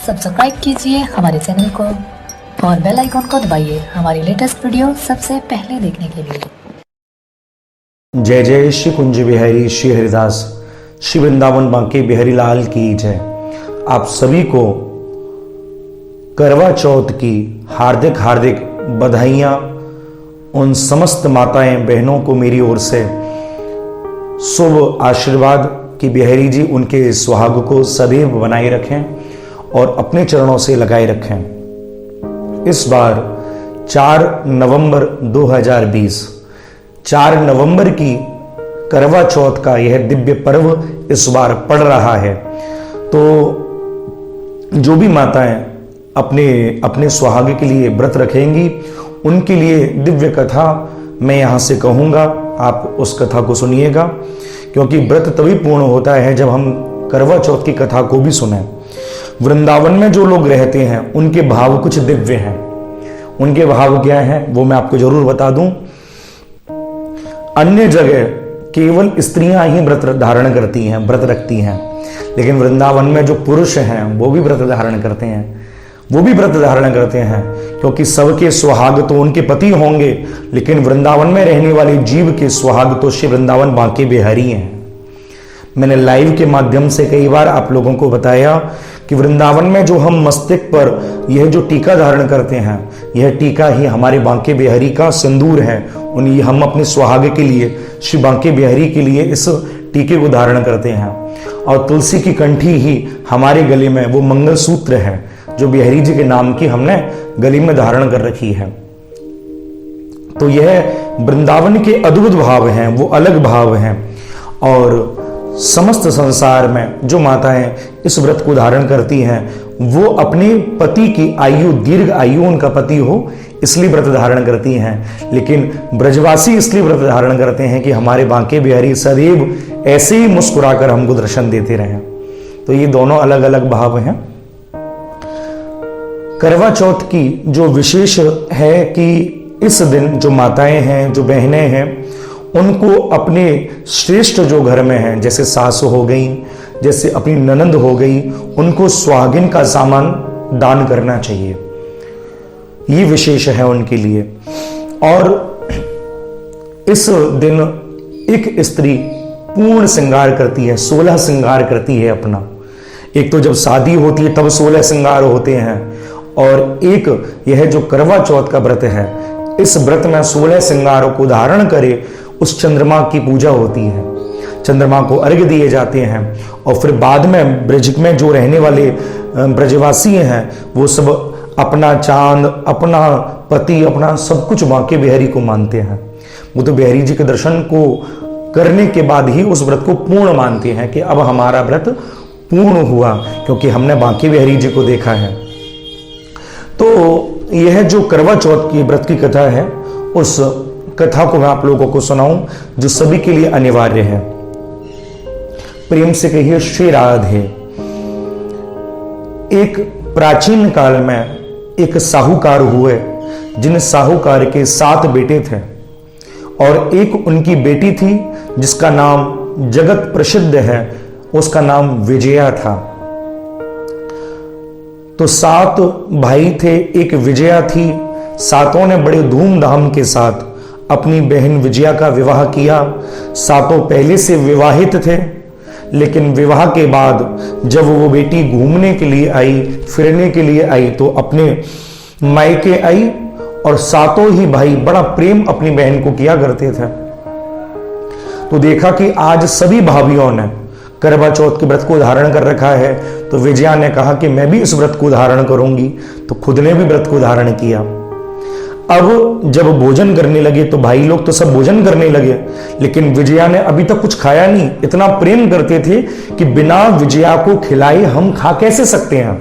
Subscribe कीजिए हमारे channel को और बेल आइकॉन को दबाइए हमारी लेटेस्ट वीडियो सबसे पहले देखने के लिए। जय जय श्री कुंज बिहारी श्री हरिदास श्री वृंदावन बांके बिहारी लाल की जय। आप सभी को करवा चौथ की हार्दिक हार्दिक बधाइयां। उन समस्त माताएं बहनों को मेरी ओर से शुभ आशीर्वाद कि बिहारी जी उनके सुहाग को सदैव बनाए रखें और अपने चरणों से लगाए रखें। इस बार 4 नवंबर 2020 4 नवंबर की करवा चौथ का यह दिव्य पर्व इस बार पड़ रहा है। तो जो भी माताएं अपने अपने सुहाग के लिए व्रत रखेंगी उनके लिए दिव्य कथा मैं यहां से कहूंगा। आप उस कथा को सुनिएगा, क्योंकि व्रत तभी पूर्ण होता है जब हम करवा चौथ की कथा को भी सुने। वृंदावन में जो लोग रहते हैं उनके भाव कुछ दिव्य हैं। उनके भाव क्या हैं वो मैं आपको जरूर बता दूं। अन्य जगह केवल स्त्रियां ही व्रत धारण करती हैं, व्रत रखती हैं, लेकिन वृंदावन में जो पुरुष हैं वो भी व्रत धारण करते हैं। वो भी व्रत धारण करते हैं क्योंकि सबके सुहाग तो उनके पति होंगे, लेकिन वृंदावन में रहने वाले जीव के सुहाग तो श्री वृंदावन बांके बिहारी हैं। मैंने लाइव के माध्यम से कई बार आप लोगों को बताया कि वृंदावन में जो हम मस्तक पर यह जो टीका धारण करते हैं, यह टीका ही हमारे बांके बिहारी का सिंदूर है। उन्हें हम अपने सुहाग के लिए श्री बांके बिहारी के लिए इस टीके को धारण करते हैं। और तुलसी की कंठी ही हमारे गले में वो मंगलसूत्र है जो बिहारी जी के नाम की हमने गले में धारण कर रखी है। तो यह वृंदावन के अद्भुत भाव हैं, वो अलग भाव हैं। और समस्त संसार में जो माताएं इस व्रत को धारण करती हैं वो अपने पति की आयु, दीर्घ आयु उनका पति हो इसलिए व्रत धारण करती हैं। लेकिन ब्रजवासी इसलिए व्रत धारण करते हैं कि हमारे बांके बिहारी सदैव ऐसे ही मुस्कुराकर हमको दर्शन देते रहें। तो ये दोनों अलग अलग भाव हैं। करवा चौथ की जो विशेष है कि इस दिन जो माताएं हैं, जो बहनें हैं, उनको अपने श्रेष्ठ जो घर में हैं, जैसे सास हो गई, जैसे अपनी ननंद हो गई, उनको सुहागिन का सामान दान करना चाहिए। ये विशेष है उनके लिए। और इस दिन एक स्त्री पूर्ण श्रृंगार करती है, 16 श्रृंगार करती है अपना। एक तो जब शादी होती है तब 16 श्रृंगार होते हैं, और एक यह जो करवा चौथ का व्रत है, इस व्रत में 16 श्रृंगारों को धारण करे उस चंद्रमा की पूजा होती है। चंद्रमा को अर्घ्य दिए जाते हैं और फिर बाद में ब्रज में जो रहने वाले ब्रजवासी हैं वो सब अपना चांद, अपना पति, अपना सब कुछ बांके बिहारी को मानते हैं। वो तो बिहारी जी के दर्शन को करने के बाद ही उस व्रत को पूर्ण मानते हैं कि अब हमारा व्रत पूर्ण हुआ, क्योंकि हमने बांके बिहारी जी को देखा है। तो यह जो करवा चौथ की व्रत की कथा है, उस कथा को मैं आप लोगों को सुनाऊं जो सभी के लिए अनिवार्य है। प्रेम से कहिए श्री राधे। एक प्राचीन काल में एक साहूकार हुए, जिन साहूकार के 7 बेटे थे और एक उनकी बेटी थी जिसका नाम जगत प्रसिद्ध है, उसका नाम विजया था। तो 7 भाई थे, एक विजया थी। सातों ने बड़े धूमधाम के साथ अपनी बहन विजया का विवाह किया। सातों पहले से विवाहित थे, लेकिन विवाह के बाद जब वो बेटी घूमने के लिए आई, फिरने के लिए आई, तो अपने मायके आई और सातों ही भाई बड़ा प्रेम अपनी बहन को किया करते थे। तो देखा कि आज सभी भाभीियों ने करवा चौथ के व्रत को धारण कर रखा है, तो विजया ने कहा कि मैं भी इस व्रत को धारण करूंगी। तो खुद ने भी व्रत को धारण किया। अब जब भोजन करने लगे तो भाई लोग तो सब भोजन करने लगे, लेकिन विजया ने अभी तक कुछ खाया नहीं। इतना प्रेम करते थे कि बिना विजया को खिलाए हम खा कैसे सकते हैं,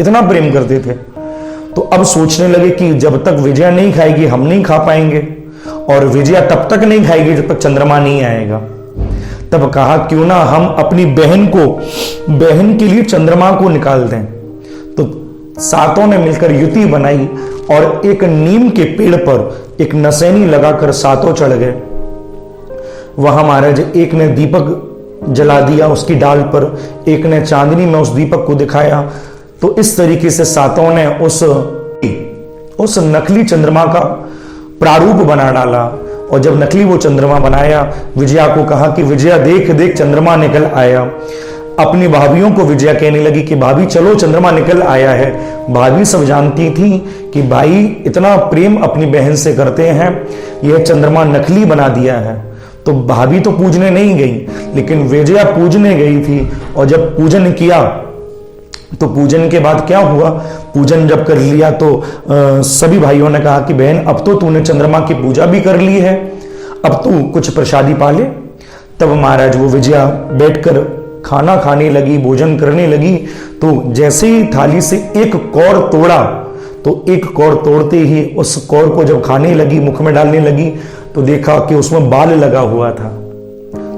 इतना प्रेम करते थे। तो अब सोचने लगे कि जब तक विजया नहीं खाएगी हम नहीं खा पाएंगे, और विजया तब तक नहीं खाएगी जब तक चंद्रमा नहीं आएगा। तब कहा क्यों ना हम अपनी बहन के लिए चंद्रमा को निकाल दें। तो सातों ने मिलकर युति बनाई और एक नीम के पेड़ पर एक नसैनी लगाकर सातों चढ़ गए। वहां महाराज एक ने दीपक जला दिया उसकी डाल पर, एक ने चांदनी में उस दीपक को दिखाया, तो इस तरीके से सातों ने उस नकली चंद्रमा का प्रारूप बना डाला। और जब नकली वो चंद्रमा बनाया, विजया को कहा कि विजया देख देख चंद्रमा निकल आया। अपनी भाभियों को विजया कहने लगी कि भाभी चलो चंद्रमा निकल आया है। भाभी सब जानती थी कि भाई इतना प्रेम अपनी बहन से करते हैं, यह चंद्रमा नकली बना दिया है। तो भाभी तो पूजने नहीं गई, लेकिन विजया पूजने गई थी। और जब पूजन किया तो पूजन के बाद क्या हुआ, पूजन जब कर लिया तो सभी भाइयों ने कहा कि बहन अब तो तूने चंद्रमा की पूजा भी कर ली है, अब तू कुछ प्रसादी पा ले। तब महाराज वो विजया बैठकर खाना खाने लगी, भोजन करने लगी। तो जैसे ही थाली से एक कौर तोड़ा, तो एक कौर तोड़ते ही उस कौर को जब खाने लगी, मुख में डालने लगी, तो देखा कि उसमें बाल लगा हुआ था,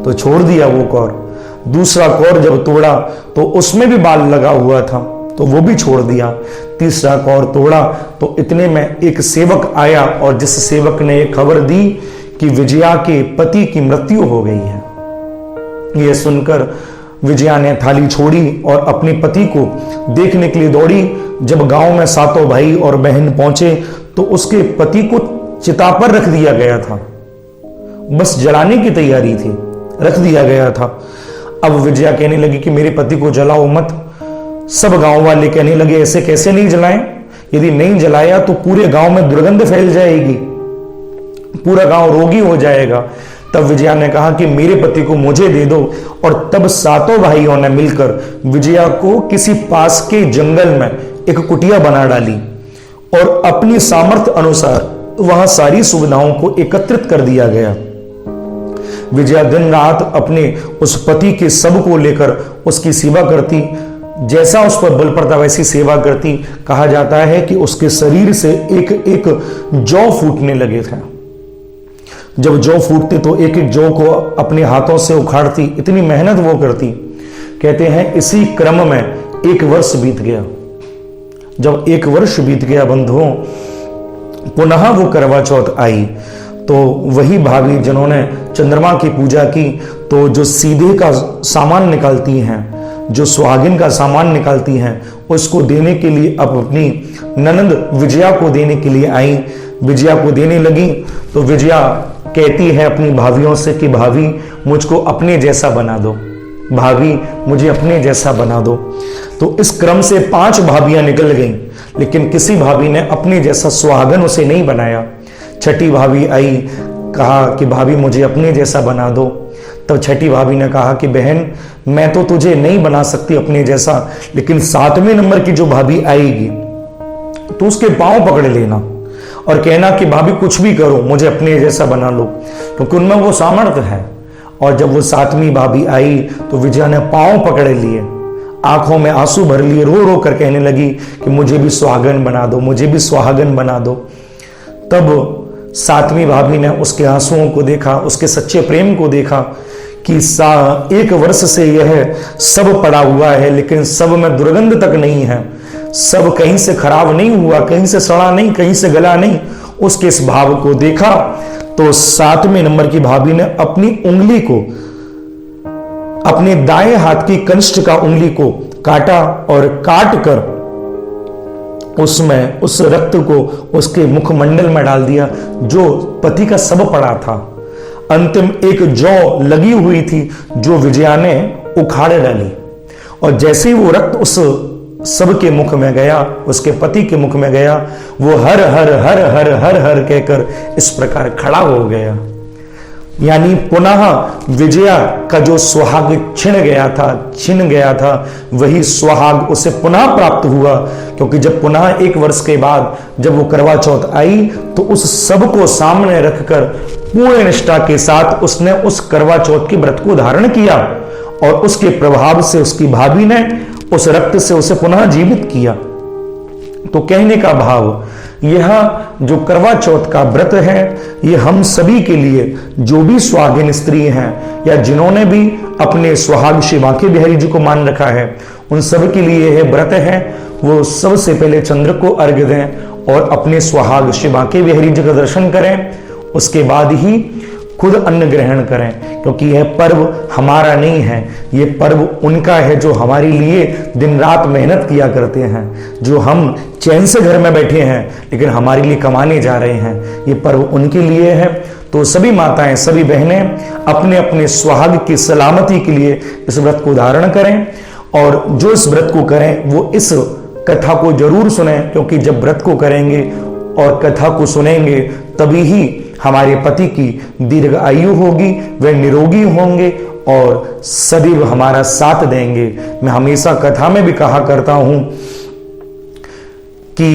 तो छोड़ दिया वो कौर। दूसरा कौर जब तोड़ा तो उसमें भी बाल लगा हुआ था, तो वो भी छोड़ दिया। तीसरा कौर तोड़ा तो इतने में एक सेवक आया, और जिस सेवक ने ये खबर दी कि विजया के पति की मृत्यु हो गई है। यह सुनकर विजया ने थाली छोड़ी और अपने पति को देखने के लिए दौड़ी। जब गांव में सातों भाई और बहन पहुंचे तो उसके पति को चिता पर रख दिया गया था, बस जलाने की तैयारी थी, रख दिया गया था। अब विजया कहने लगी कि मेरे पति को जलाओ मत। सब गांव वाले कहने लगे ऐसे कैसे नहीं जलाएं, यदि नहीं जलाया तो पूरे गांव में दुर्गंध फैल जाएगी, पूरा गांव रोगी हो जाएगा। तब विजया ने कहा कि मेरे पति को मुझे दे दो। और तब सातों भाइयों ने मिलकर विजया को किसी पास के जंगल में एक कुटिया बना डाली और अपनी सामर्थ्य अनुसार वहां सारी सुविधाओं को एकत्रित कर दिया गया। विजया दिन रात अपने उस पति के सब को लेकर उसकी सेवा करती, जैसा उस पर बल पड़ता वैसी सेवा करती। कहा जाता है कि उसके शरीर से एक एक जौ फूटने लगे थे। जब जौ फूटते तो एक एक जौ को अपने हाथों से उखाड़ती, इतनी मेहनत वो करती। कहते हैं इसी क्रम में एक वर्ष बीत गया। जब एक वर्ष बीत गया बंधुओं, पुनः वो करवा चौथ आई, तो वही भाभी जिन्होंने चंद्रमा की पूजा की, तो जो सीधे का सामान निकालती हैं, जो सुहागिन का सामान निकालती हैं, उसको देने के लिए अब अपनी ननंद विजया को देने के लिए आई। विजया को देने लगी तो विजया कहती है अपनी भाभियों से कि भाभी मुझको अपने जैसा बना दो, भाभी मुझे अपने जैसा बना दो। तो इस क्रम से 5 भाभियां निकल गईं, लेकिन किसी भाभी ने अपने जैसा सुहागन उसे नहीं बनाया। छठी भाभी आई, कहा कि भाभी मुझे अपने जैसा बना दो। तब छठी भाभी ने कहा कि बहन मैं तो तुझे नहीं बना सकती अपने जैसा, लेकिन 7वें नंबर की जो भाभी आएगी तो उसके पांव पकड़ लेना और कहना कि भाभी कुछ भी करो मुझे अपने जैसा बना लो, क्योंकि उनमें वो सामर्थ्य है। और जब वो 7वीं भाभी आई तो विजया ने पांव पकड़ लिए, आंखों में आंसू भर लिए, रो रो कर कहने लगी कि मुझे भी सुहागन बना दो, मुझे भी सुहागन बना दो। तब 7वीं भाभी ने उसके आंसुओं को देखा, उसके सच्चे प्रेम को देखा कि 1 वर्ष से यह सब पड़ा हुआ है, लेकिन सब में दुर्गंध तक नहीं है, सब कहीं से खराब नहीं हुआ, कहीं से सड़ा नहीं, कहीं से गला नहीं। उसके इस भाव को देखा तो 7वें नंबर की भाभी ने अपनी उंगली को, अपने दाएं हाथ की कनिष्ठ का उंगली को काटा और काट कर उसमें उस रक्त को उसके मुखमंडल में डाल दिया जो पति का सब पड़ा था। अंतिम एक जौ लगी हुई थी जो विजया ने उखाड़ डाली, और जैसे ही वो रक्त उस सब के मुख में गया, उसके पति के मुख में गया, वो हर हर हर हर हर हर कहकर इस प्रकार खड़ा हो गया। यानी पुनः विजया का जो सुहाग छिन गया था, वही सुहाग उसे पुनः प्राप्त हुआ। क्योंकि जब पुनः 1 वर्ष के बाद जब वो करवा चौथ आई तो उस सब को सामने रखकर पूर्ण निष्ठा के साथ उसने उस करवा चौथ के व्रत को धारण किया, और उसके प्रभाव से उसकी भाभी ने उस रक्त से उसे पुनः जीवित किया। तो कहने का भाव, यह जो करवा चौथ का व्रत है, ये हम सभी के लिए, जो भी सुहागिन स्त्री हैं या जिन्होंने भी अपने सुहाग श्री बांके बिहारी जी को मान रखा है, उन सब के लिए यह व्रत है। वो सबसे पहले चंद्र को अर्घ्य दें और अपने सुहाग श्री बांके बिहारी जी का दर्शन करें। उसके बाद ही खुद अन्न ग्रहण करें, क्योंकि यह पर्व हमारा नहीं है, ये पर्व उनका है जो हमारे लिए दिन रात मेहनत किया करते हैं, जो हम चैन से घर में बैठे हैं लेकिन हमारे लिए कमाने जा रहे हैं। ये पर्व उनके लिए है। तो सभी माताएं, सभी बहनें अपने अपने सुहाग की सलामती के लिए इस व्रत को धारण करें, और जो इस व्रत को करें वो इस कथा को जरूर सुने, क्योंकि जब व्रत को करेंगे और कथा को सुनेंगे तभी ही हमारे पति की दीर्घ आयु होगी, वे निरोगी होंगे और सदैव हमारा साथ देंगे। मैं हमेशा कथा में भी कहा करता हूं कि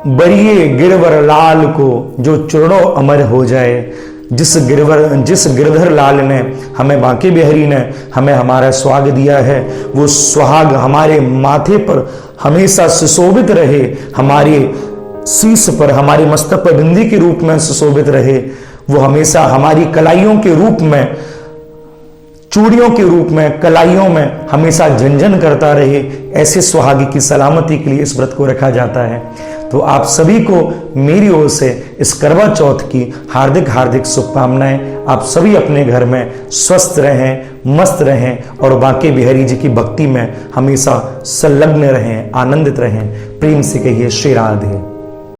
बरिए गिरवर लाल को जो चरणों अमर हो जाए। जिस गिरधर लाल ने हमें, बांके बिहारी ने हमें हमारा सुहाग दिया है, वो सुहाग हमारे माथे पर हमेशा सुशोभित रहे, हमारे शीश पर, हमारे मस्तक पर बिंदी के रूप में सुशोभित रहे, वो हमेशा हमारी कलाइयों के रूप में, चूड़ियों के रूप में, कलाइयों में हमेशा झंझन करता रहे। ऐसे सुहागी की सलामती के लिए इस व्रत को रखा जाता है। तो आप सभी को मेरी ओर से इस करवा चौथ की हार्दिक हार्दिक शुभकामनाएं। आप सभी अपने घर में स्वस्थ रहें, मस्त रहें और बांके बिहारी जी की भक्ति में हमेशा संलग्न रहें, आनंदित रहें। प्रेम से कहिए श्री राधे।